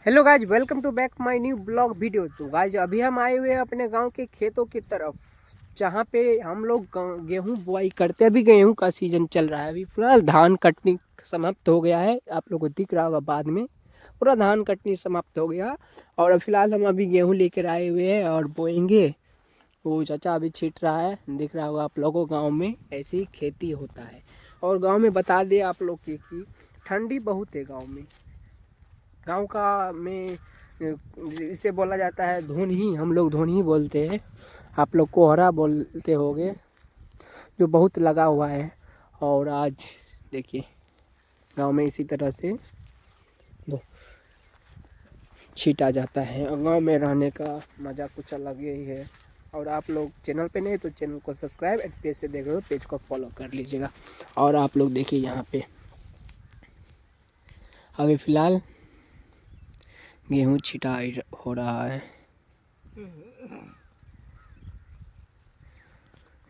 Hello guys, welcome to back my new blog video. तो guys अभी हम आए हुए हैं अपने गांव के खेतों की तरफ, जहां पे हम लोग गेहूं बुआई करते हैं। अभी गेहूं का सीजन चल रहा है। अभी पूरा धान कटनी समाप्त हो गया है। आप लोगों को दिख रहा होगा बाद में पूरा धान कटनी समाप्त हो गया। और फिलहाल हम अभी गेहूं लेकर आए हुए हैं और बोएंगे। वो चाचा अभी छीट रहा है, दिख रहा होगा आप लोगों को। गाँव में ऐसी ही खेती होता है। और गाँव में बता दिए आप लोग की कि ठंडी बहुत है गाँव में। गांव का में इसे बोला जाता है धुन, हम लोग धुन ही बोलते हैं। आप लोग कोहरा बोलते होगे, जो बहुत लगा हुआ है। और आज देखिए गांव में इसी तरह से दो छीटा जाता है। और गांव में रहने का मज़ा कुछ अलग ही है। और आप लोग चैनल पे नहीं तो चैनल को सब्सक्राइब एंड पेज से देख रहे हो पेज को फॉलो कर लीजिएगा। और आप लोग देखिए यहाँ पे अभी फ़िलहाल गेहूँ छिटाई हो रहा है,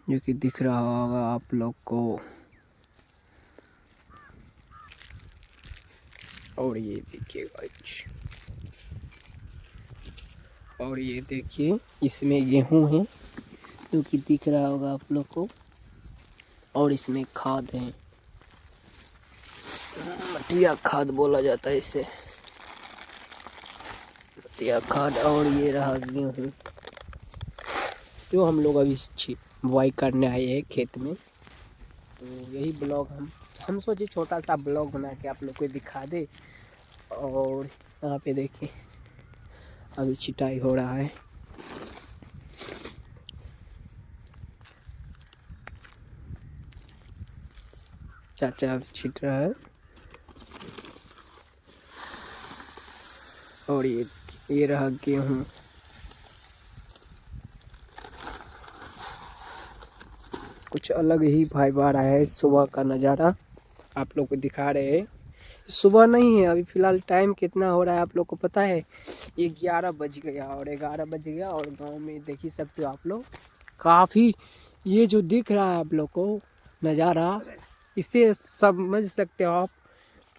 जो कि दिख रहा होगा आप लोग को। और ये देखिए गाइस, और ये देखिए इसमें गेहूं है, जो कि दिख रहा होगा आप लोग को। और इसमें खाद है, मटिया खाद बोला जाता है इसे, मटिया खाद। और ये रहा गेहूं, जो हम लोग अभी बुआई करने आए हैं खेत में। तो यही ब्लॉग हम सोचे छोटा सा ब्लॉग बना के आप लोग को दिखा दे। और यहाँ पे देखिए अभी छिटाई हो रहा है। चाचा छिट रहा है। और ये रहा गेहूँ। कुछ अलग ही वाइब आ रहा है। सुबह का नज़ारा आप लोग को दिखा रहे हैं। सुबह नहीं है, अभी फ़िलहाल टाइम कितना हो रहा है आप लोग को पता है? 11 बज गया। और 11 बज गया और गांव में देख ही सकते हो आप लोग। काफ़ी ये जो दिख रहा है आप लोग को नज़ारा, इससे समझ सकते हो आप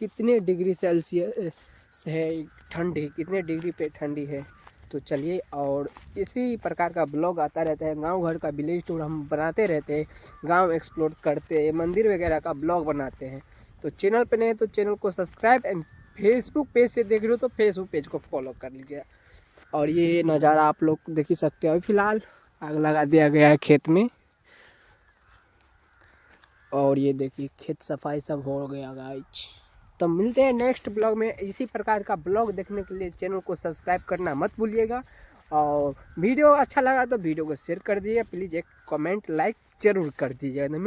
कितने डिग्री सेल्सियस है ठंडी, कितने डिग्री पे ठंडी है। तो चलिए, और इसी प्रकार का ब्लॉग आता रहता है। गांव घर का विलेज टूर हम बनाते रहते हैं, गांव एक्सप्लोर करते हैं, मंदिर वगैरह का ब्लॉग बनाते हैं। तो चैनल पे नहीं तो चैनल को सब्सक्राइब एंड फेसबुक पेज से देख रहे हो तो फेसबुक पेज को फॉलो कर लीजिए। और ये नज़ारा आप लोग देख ही सकते हो। फिलहाल आग लगा दिया गया है खेत में। और ये देखिए खेत सफाई सब हो गया गाइज। तो मिलते हैं नेक्स्ट ब्लॉग में। इसी प्रकार का ब्लॉग देखने के लिए चैनल को सब्सक्राइब करना मत भूलिएगा। और वीडियो अच्छा लगा तो वीडियो को शेयर कर दीजिए प्लीज़। एक कमेंट लाइक जरूर कर दीजिएगा।